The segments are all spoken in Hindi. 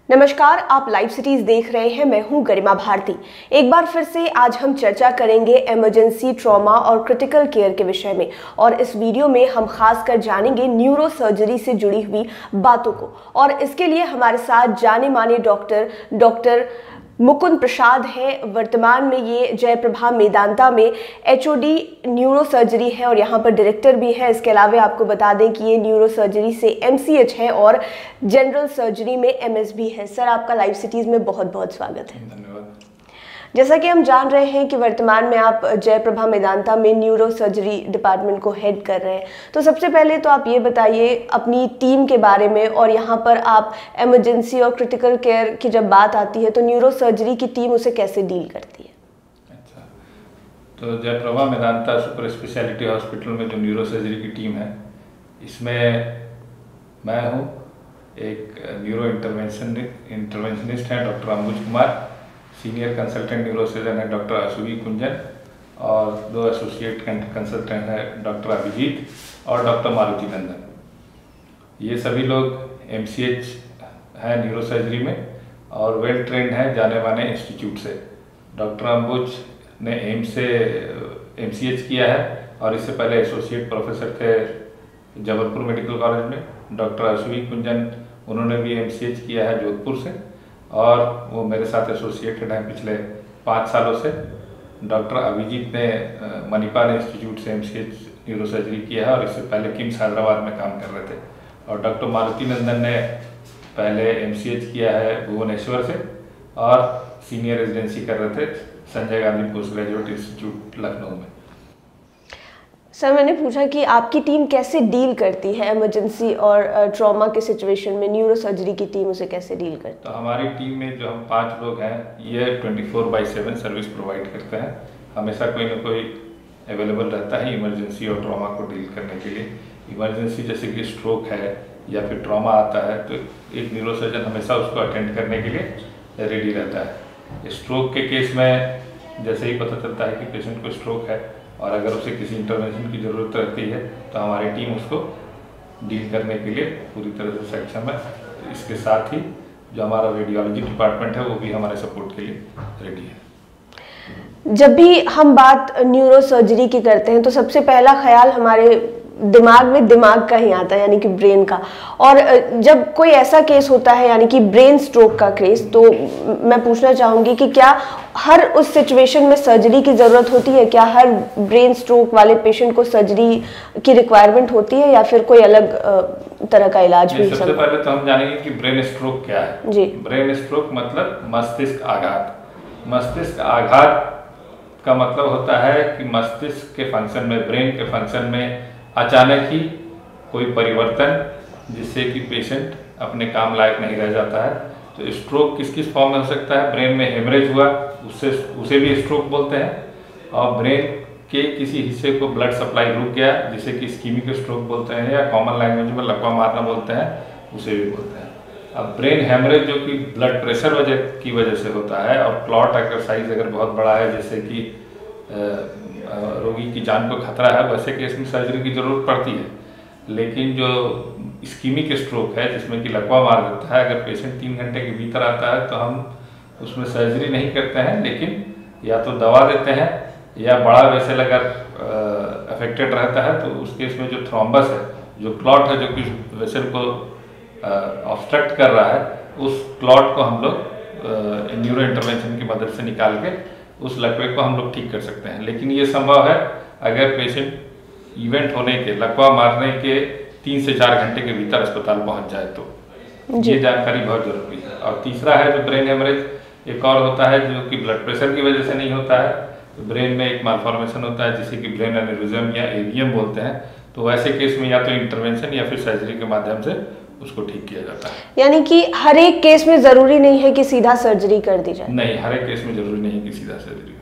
नमस्कार, आप लाइव सिटीज देख रहे हैं। मैं हूं गरिमा भारती। एक बार फिर से आज हम चर्चा करेंगे इमरजेंसी, ट्रॉमा और क्रिटिकल केयर के विषय में। और इस वीडियो में हम खासकर जानेंगे न्यूरो सर्जरी से जुड़ी हुई बातों को। और इसके लिए हमारे साथ जाने माने डॉक्टर मुकुंद प्रसाद है। वर्तमान में ये जयप्रभा मेदांता में एचओडी न्यूरो सर्जरी है और यहाँ पर डायरेक्टर भी है। इसके अलावा आपको बता दें कि ये न्यूरो सर्जरी से एमसीएच है और जनरल सर्जरी में एमएस भी है। सर, आपका लाइव सिटीज़ में बहुत बहुत स्वागत है। धन्यवाद। जैसा कि हम जान रहे हैं कि वर्तमान में आप जयप्रभा मेदांता में न्यूरो सर्जरी डिपार्टमेंट को हेड कर रहे हैं, तो सबसे पहले तो आप ये बताइए अपनी टीम के बारे में। और यहाँ पर आप इमरजेंसी और क्रिटिकल केयर की जब बात आती है तो न्यूरो सर्जरी की टीम उसे कैसे डील करती है? अच्छा, तो Jayaprabha Medanta super speciality hospital में जो न्यूरो सर्जरी की टीम है, इसमें मैं हूँ, एक न्यूरो इंटरवेंशनिस्ट हैं doctor Ambuj Kumar, senior consultant neuro surgeon है डॉक्टर अश्वी कुंजन, और 2 एसोसिएट कंसल्टेंट हैं डॉक्टर अभिजीत और डॉक्टर मारुति नंदन। ये सभी लोग एमसीएच हैं न्यूरो सर्जरी में और वेल ट्रेंड हैं जाने माने इंस्टीट्यूट से। डॉक्टर अंबुज ने एम्स से एमसीएच किया है और इससे पहले एसोसिएट प्रोफेसर थे जबलपुर मेडिकल कॉलेज में। डॉक्टर अश्वी कुंजन, उन्होंने भी एमसीएच किया है जोधपुर से और वो मेरे साथ एसोसिएटेड हैं पिछले 5 सालों से। डॉक्टर अभिजीत ने मणिपाल इंस्टीट्यूट से एमसीएच न्यूरो सर्जरी किया है और इससे पहले किम्स हैदराबाद में काम कर रहे थे। और डॉक्टर मारुति नंदन ने पहले एमसीएच किया है भुवनेश्वर से और सीनियर रेजिडेंसी कर रहे थे Sanjay Gandhi post graduate institute Lucknow में। सर, मैंने पूछा कि आपकी टीम कैसे डील करती है इमरजेंसी और ट्रॉमा के सिचुएशन में, न्यूरो सर्जरी की टीम उसे कैसे डील करती है? तो हमारी टीम में जो हम 5 लोग हैं, ये 24/7 सर्विस प्रोवाइड करते हैं। हमेशा कोई ना कोई अवेलेबल रहता है इमरजेंसी और ट्रॉमा को डील करने के लिए। इमरजेंसी जैसे कि स्ट्रोक है या फिर ट्रॉमा आता है तो एक न्यूरो सर्जन हमेशा उसको अटेंड करने के लिए रेडी रहता है। स्ट्रोक के केस में जैसे ही पता चलता है कि पेशेंट को स्ट्रोक है और अगर उसे किसी इंटरवेंशन की ज़रूरत रहती है तो हमारी टीम उसको डील करने के लिए पूरी तरह से सक्षम है। इसके साथ ही जो हमारा रेडियोलॉजी डिपार्टमेंट है वो भी हमारे सपोर्ट के लिए रेडी है। जब भी हम बात न्यूरो सर्जरी की करते हैं तो सबसे पहला ख्याल हमारे दिमाग का ही आता है, यानी कि ब्रेन का। और जब कोई ऐसा केस होता है यानी कि ब्रेन स्ट्रोक का केस, तो मैं पूछना चाहूँगी कि क्या हर उस सिचुएशन में सर्जरी की ज़रूरत होती है? क्या हर ब्रेन स्ट्रोक वाले पेशेंट को सर्जरी की रिक्वायरमेंट होती है या फिर कोई अलग तरह का इलाज भी? सबसे पहले तो हम जानेंगे कि ब्रेन स्ट्रोक क्या है। जी, ब्रेन स्ट्रोक मतलब मस्तिष्क आघात। मस्तिष्क आघात का मतलब होता है कि मस्तिष्क के फंक्शन में, ब्रेन के फंक्शन में अचानक ही कोई परिवर्तन जिससे कि पेशेंट अपने काम लायक नहीं रह जाता है। तो स्ट्रोक किस किस फॉर्म में हो सकता है? ब्रेन में हेमरेज हुआ, उसे भी स्ट्रोक बोलते हैं। और ब्रेन के किसी हिस्से को ब्लड सप्लाई रुक गया जिसे कि इस्कीमिक स्ट्रोक बोलते हैं, या कॉमन लैंग्वेज में लकवा मारना बोलते हैं, उसे भी बोलते हैं। अब ब्रेन हेमरेज जो कि ब्लड प्रेशर की वजह से होता है और क्लॉट अगर साइज अगर बहुत बड़ा है जैसे कि रोगी की जान को खतरा है, वैसे केस में सर्जरी की ज़रूरत पड़ती है। लेकिन जो इस्कीमिक स्ट्रोक है जिसमें कि लकवा मार देता है, अगर पेशेंट 3 घंटे के भीतर आता है तो हम उसमें सर्जरी नहीं करते हैं, लेकिन या तो दवा देते हैं या बड़ा वेसल अगर अफेक्टेड रहता है तो उस केस में जो थ्रोम्बस है, जो क्लॉट है जो कि वेसल को ऑब्स्ट्रक्ट कर रहा है, उस क्लॉट को हम लोग न्यूरो इंटरवेंशन की मदद से निकाल के उस लकवे को हम लोग ठीक कर सकते हैं। लेकिन ये संभव है अगर पेशेंट इवेंट होने के, लकवा मारने के 3 से 4 घंटे के भीतर अस्पताल पहुंच जाए तो ये जानकारी बहुत जरूरी है। और तीसरा है जो ब्रेन हेमरेज, एक और होता है जो कि ब्लड प्रेशर की वजह से नहीं होता है। तो ब्रेन में एक मालफॉर्मेशन होता है जिसे कि ब्रेन एनेरिज्म या एवीएम बोलते हैं। तो वैसे केस में या तो इंटरवेंशन या फिर सर्जरी के माध्यम से उसको ठीक किया जाता है। यानी कि हर एक केस में जरूरी नहीं है कि सीधा सर्जरी कर दी जाए? नहीं, हर एक केस में जरूरी नहीं है कि सीधा सर्जरी।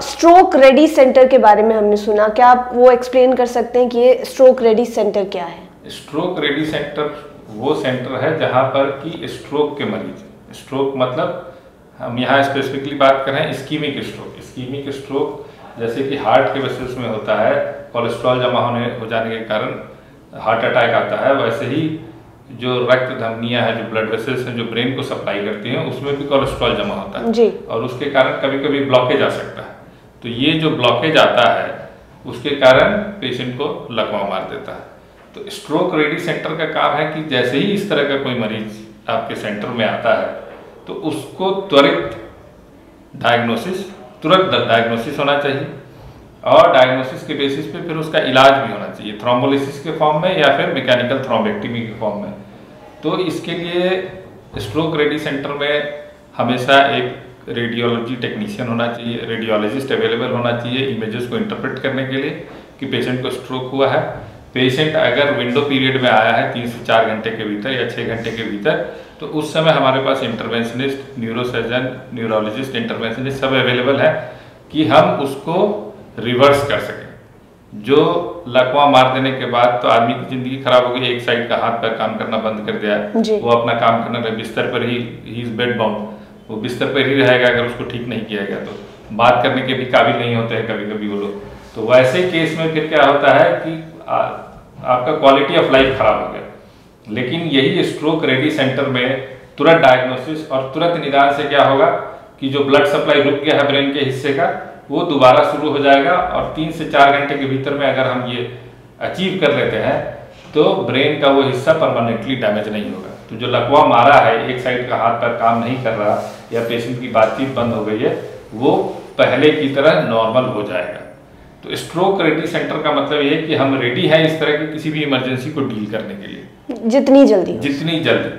स्ट्रोक रेडी सेंटर के बारे में हमने सुना, क्या आप वो एक्सप्लेन कर सकते हैं कि ये स्ट्रोक रेडी सेंटर क्या है? स्ट्रोक रेडी सेंटर वो सेंटर है जहां पर कि स्ट्रोक के मरीज, स्ट्रोक मतलब हम यहाँ स्पेसिफिकली बात कर रहे हैं इस्कीमिक स्ट्रोक। इस्कीमिक स्ट्रोक जैसे कि हार्ट के वेसल्स में होता है, कोलेस्ट्रॉल जमा हो जाने के कारण हार्ट अटैक आता है, वैसे ही जो रक्त धमनियां हैं, जो ब्लड वेसल्स हैं, जो ब्रेन को सप्लाई करती हैं, उसमें भी कोलेस्ट्रॉल जमा होता है जी। और उसके कारण कभी कभी ब्लॉकेज आ सकता है। तो ये जो ब्लॉकेज आता है उसके कारण पेशेंट को लकवा मार देता है। तो स्ट्रोक रेडी सेंटर का काम है कि जैसे ही इस तरह का कोई मरीज आपके सेंटर में आता है तो उसको तुरंत डायग्नोसिस होना चाहिए और डायग्नोसिस के बेसिस पे फिर उसका इलाज भी होना चाहिए, थ्रोम्बोलिसिस के फॉर्म में या फिर मैकेनिकल थ्रोम्बेक्टमी के फॉर्म में। तो इसके लिए स्ट्रोक रेडी सेंटर में हमेशा एक रेडियोलॉजी टेक्नीशियन होना चाहिए, रेडियोलॉजिस्ट अवेलेबल होना चाहिए इमेजेस को इंटरप्रेट करने के लिए कि पेशेंट को स्ट्रोक हुआ है। पेशेंट अगर विंडो पीरियड में आया है 3 से 4 घंटे के भीतर या 6 घंटे के भीतर, तो उस समय हमारे पास इंटरवेंशनिस्ट, न्यूरोसर्जन, न्यूरोलॉजिस्ट, इंटरवेंशनिस्ट सब अवेलेबल है कि हम उसको रिवर्स कर सकें। जो लकवा मार देने के बाद तो आदमी की जिंदगी खराब हो गई, एक साइड का हाथ पैर काम करना बंद कर दिया, वो अपना काम करना रहे, बिस्तर पर ही इज बेड बाउंड, वो बिस्तर पर ही रहेगा अगर उसको ठीक नहीं किया गया तो। बात करने के भी काबिल नहीं होते हैं कभी कभी वो लोग। तो वैसे केस में फिर क्या होता है कि आपका क्वालिटी ऑफ लाइफ खराब हो गया। लेकिन यही स्ट्रोक रेडी सेंटर में तुरंत डायग्नोसिस और तुरंत निदान से क्या होगा कि जो ब्लड सप्लाई रुक गया है ब्रेन के हिस्से का, वो दोबारा शुरू हो जाएगा और 3 से 4 घंटे के भीतर में अगर हम ये अचीव कर लेते हैं तो ब्रेन का वो हिस्सा परमानेंटली डैमेज नहीं होगा। तो जो लकवा मारा है, एक साइड का हाथ पैर काम नहीं कर रहा या पेशेंट की बातचीत बंद हो गई है, वो पहले की तरह नॉर्मल हो जाएगा। तो स्ट्रोक रेडी सेंटर का मतलब ये है कि हम रेडी हैं इस तरह की किसी भी इमरजेंसी को डील करने के लिए, जितनी जल्दी।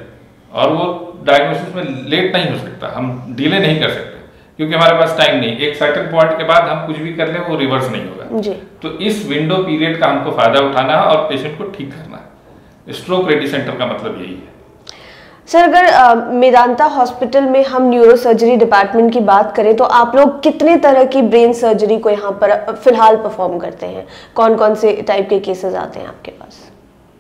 और वो डायग्नोसिस में लेट नहीं हो सकता, हम डिले नहीं कर सकते क्योंकि हमारे पास टाइम नहीं। एक सर्टेन पॉइंट के बाद हम कुछ भी कर लें वो रिवर्स नहीं होगा जी। तो इस विंडो पीरियड का हमको फायदा उठाना है और पेशेंट को ठीक करना है। स्ट्रोक रेडी सेंटर का मतलब यही है। सर, अगर मेदांता हॉस्पिटल में हम न्यूरो सर्जरी डिपार्टमेंट की बात करें तो आप लोग कितने तरह की ब्रेन सर्जरी को यहाँ पर फिलहाल परफॉर्म करते हैं? कौन कौन से टाइप के केसेस आते हैं आपके पास?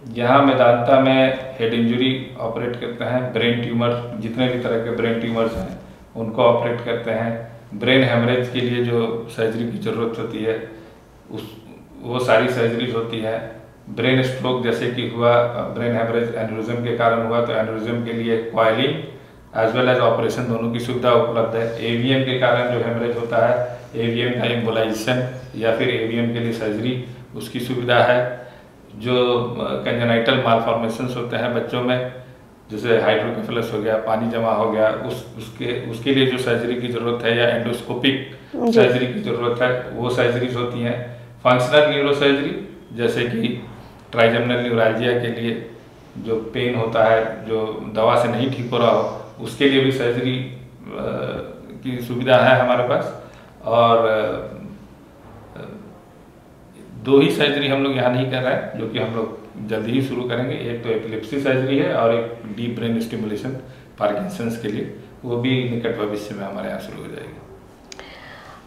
यहाँ मेदांता में हेड इंजरी ऑपरेट करते हैं, ब्रेन ट्यूमर, जितने भी तरह के ब्रेन ट्यूमर्स हैं उनको ऑपरेट करते हैं। ब्रेन हेमरेज के लिए जो सर्जरी की ज़रूरत होती है वो सारी सर्जरीज होती है। ब्रेन स्ट्रोक जैसे कि हुआ, ब्रेन हेमरेज एन्यूरिज्म के कारण हुआ तो एन्यूरिज्म के लिए coiling as well as operation दोनों की सुविधा उपलब्ध है। एवीएम के कारण जो हेमरेज होता है, एवीएम का एम्बोलाइजेशन या फिर एवीएम के लिए सर्जरी, उसकी सुविधा है। जो कंजेनाइटल मालफॉर्मेशंस होते हैं बच्चों में, जैसे हाइड्रोकेफेलस हो गया, पानी जमा हो गया, उसके लिए जो सर्जरी की ज़रूरत है या एंडोस्कोपिक सर्जरी की ज़रूरत है, वो सर्जरीज होती हैं। फंक्शनल न्यूरो सर्जरी जैसे कि ट्राइजेमिनल न्यूरालजिया के लिए जो पेन होता है, जो दवा से नहीं ठीक हो रहा हो, उसके लिए भी सर्जरी की सुविधा है हमारे पास। और 2 ही सर्जरी हम लोग यहाँ नहीं कर रहे हैं, जो कि हम लोग जल्दी ही शुरू करेंगे। एक तो एपिलेप्सी सर्जरी है और एक डीप ब्रेन स्टिमुलेशन पार्किंसंस के लिए, वो भी निकट भविष्य में हमारे यहाँ शुरू हो जाएगी।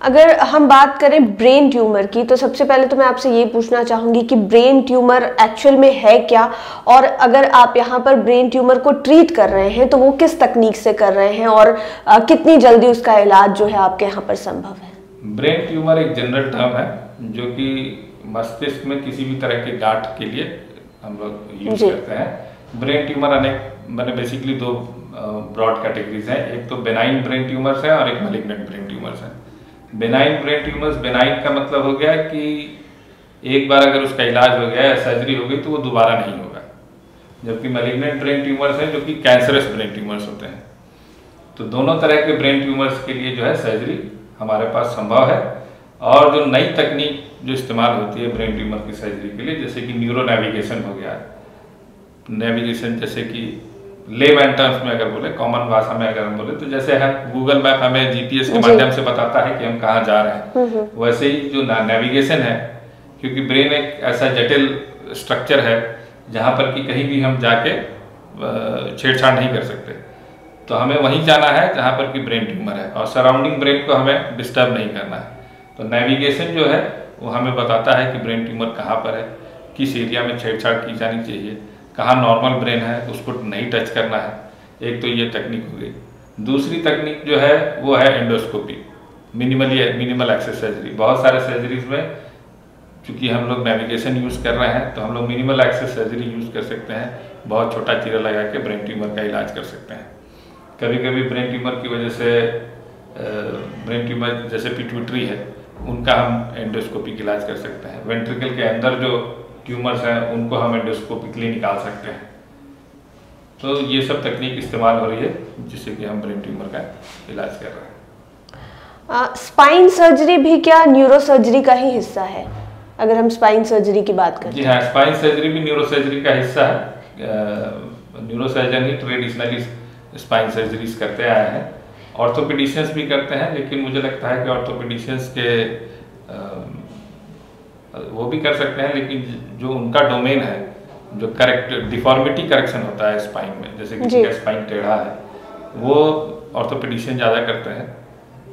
अगर हम बात करें ब्रेन ट्यूमर की, तो सबसे पहले तो मैं आपसे ये पूछना चाहूँगी कि ब्रेन ट्यूमर एक्चुअल में है क्या, और अगर आप यहाँ पर ब्रेन ट्यूमर को ट्रीट कर रहे हैं तो वो किस तकनीक से कर रहे हैं और कितनी जल्दी उसका इलाज जो है आपके यहाँ पर संभव है? ब्रेन ट्यूमर एक जनरल टर्म है जो कि मस्तिष्क में किसी भी तरह के गांठ के लिए हम लोग यूज करते हैं। ब्रेन ट्यूमर मैंने बेसिकली 2 ब्रॉड कैटेगरीज हैं, एक तो बेनाइन ब्रेन ट्यूमर्स है और एक मैलिग्नेंट ब्रेन ट्यूमर्स है। बेनाइन ब्रेन ट्यूमर्स, बेनाइन का मतलब हो गया कि एक बार अगर उसका इलाज हो गया या सर्जरी हो गई तो वो दोबारा नहीं होगा, जबकि मैलिग्नेंट ब्रेन ट्यूमर्स हैं जो कि कैंसरस ब्रेन ट्यूमर्स होते हैं। तो दोनों तरह के ब्रेन ट्यूमर्स के लिए जो है सर्जरी हमारे पास संभव है। और जो नई तकनीक जो इस्तेमाल होती है ब्रेन ट्यूमर की सर्जरी के लिए, जैसे कि न्यूरो नेविगेशन हो गया, नेविगेशन जैसे कि लेमैन टर्म्स में अगर बोले, कॉमन भाषा में अगर हम बोले तो जैसे है गूगल मैप हमें जीपीएस के माध्यम से बताता है कि हम कहाँ जा रहे हैं, वैसे ही जो नेविगेशन है, क्योंकि ब्रेन एक ऐसा जटिल स्ट्रक्चर है जहाँ पर कि कहीं भी हम जाके छेड़छाड़ नहीं कर सकते, तो हमें वहीं जाना है जहाँ पर कि ब्रेन ट्यूमर है और सराउंडिंग ब्रेन को हमें डिस्टर्ब नहीं करना है। तो नेविगेशन जो है वो हमें बताता है कि ब्रेन ट्यूमर कहाँ पर है, किस एरिया में छेड़छाड़ की जानी चाहिए, कहाँ नॉर्मल ब्रेन है उसको नहीं टच करना है। एक तो ये तकनीक हो गई। दूसरी तकनीक जो है वो है एंडोस्कोपी, मिनिमल एक्सेस सर्जरी। बहुत सारे सर्जरीज में चूँकि हम लोग नेविगेशन यूज़ कर रहे हैं तो हम लोग मिनिमल एक्सेस सर्जरी यूज़ कर सकते हैं, बहुत छोटा चीरा लगा के ब्रेन ट्यूमर का इलाज कर सकते हैं। कभी कभी ब्रेन ट्यूमर की वजह से ब्रेन ट्यूमर जैसे पिट्यूटरी है उनका हम एंडोस्कोपिक इलाज कर सकते हैं। वेंट्रिकल के अंदर जो ट्यूमर्स हैं उनको हम एंडोस्कोपिकली निकाल सकते हैं। तो ये सब तकनीक इस्तेमाल हो रही है जिससे कि हम ब्रेन ट्यूमर का इलाज कर रहे हैं। स्पाइन सर्जरी भी क्या न्यूरो सर्जरी का ही हिस्सा है? अगर हम स्पाइन सर्जरी की बात करें। जी हाँ, स्पाइन सर्जरी भी न्यूरो सर्जरी का हिस्सा है। न्यूरो सर्जन ही ट्रेडिशनली स्पाइन सर्जरीज करते आए हैं, ऑर्थोपेडिशियंस भी करते हैं, लेकिन मुझे लगता है कि ऑर्थोपेडिशियंस के वो भी कर सकते हैं, लेकिन जो उनका डोमेन है, जो डिफॉर्मिटी करेक्शन होता है स्पाइन में, जैसे किसी का स्पाइन टेढ़ा है, वो ऑर्थोपेडिशियन ज़्यादा करते हैं।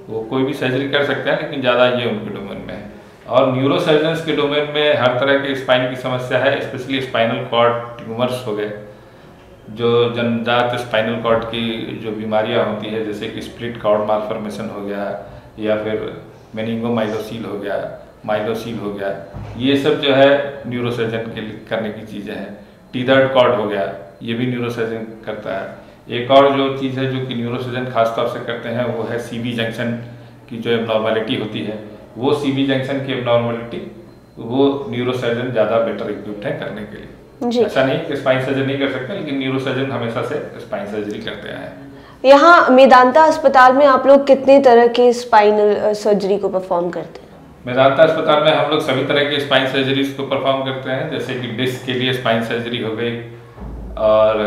वो कोई भी सर्जरी कर सकते हैं, लेकिन ज़्यादा ये उनके डोमेन में है। और न्यूरो सर्जन्स के डोमेन में हर तरह के स्पाइन की समस्या है, स्पेशली स्पाइनल कॉर्ड ट्यूमर्स हो गए, जो जन्मजात स्पाइनल कॉर्ड की जो बीमारियां होती है, जैसे कि स्प्लिट कॉर्ड मालफॉर्मेशन हो गया या फिर मेनिंगोमाइलोसील हो गया, माइलोसील हो गया, ये सब जो है न्यूरो सर्जन के लिए करने की चीज़ें हैं। टीथर्ड कॉर्ड हो गया, ये भी न्यूरो सर्जन करता है। एक और जो चीज़ है जो कि न्यूरो सर्जन खासतौर से करते हैं वो है सीबी जंक्शन की जो एबनॉर्मलिटी होती है, वो सीबी जंक्शन की एबनॉर्मलिटी वो न्यूरो सर्जन ज़्यादा बेटर इक्विप्ड है करने के लिए। ऐसा नहीं कि स्पाइन सर्जन नहीं कर सकते, लेकिन न्यूरो सर्जन हमेशा से स्पाइन सर्जरी करते आए हैं। यहाँ मेदांता अस्पताल में आप लोग कितने तरह के स्पाइनल सर्जरी को परफॉर्म करते हैं? मेदांता अस्पताल में हम लोग सभी तरह के स्पाइन सर्जरीज को परफॉर्म करते हैं, जैसे कि डिस्क के लिए स्पाइन सर्जरी हो गई, और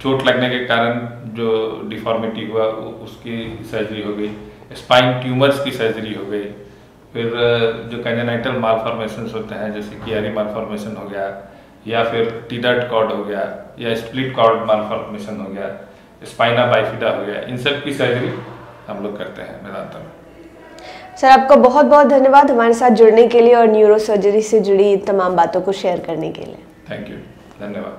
चोट लगने के कारण जो डिफॉर्मिटी हुआ उसकी सर्जरी हो गई, स्पाइन ट्यूमर्स की सर्जरी हो गई, फिर जो कंजेनाइटल मालफॉर्मेशंस होते हैं जैसे कि एरी मालफॉर्मेशन हो गया, या फिर टीथर्ड कॉर्ड हो गया, या स्प्लिट कॉर्ड मालफॉर्मेशन हो गया, स्पाइना बाइफिडा हो गया, इन सब की सर्जरी हम लोग करते हैं मेदांता में। सर, आपका बहुत बहुत धन्यवाद हमारे साथ जुड़ने के लिए और न्यूरो सर्जरी से जुड़ी तमाम बातों को शेयर करने के लिए। थैंक यू, धन्यवाद।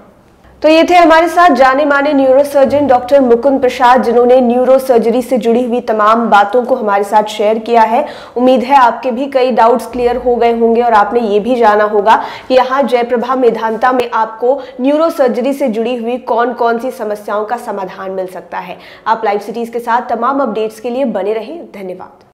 तो ये थे हमारे साथ जाने माने न्यूरो सर्जन डॉक्टर मुकुंद प्रसाद, जिन्होंने न्यूरो सर्जरी से जुड़ी हुई तमाम बातों को हमारे साथ शेयर किया है। उम्मीद है आपके भी कई डाउट्स क्लियर हो गए होंगे और आपने ये भी जाना होगा कि यहाँ जयप्रभा मेदांता में आपको न्यूरो सर्जरी से जुड़ी हुई कौन कौन सी समस्याओं का समाधान मिल सकता है। आप लाइव सिटीज के साथ तमाम अपडेट्स के लिए बने रहें। धन्यवाद।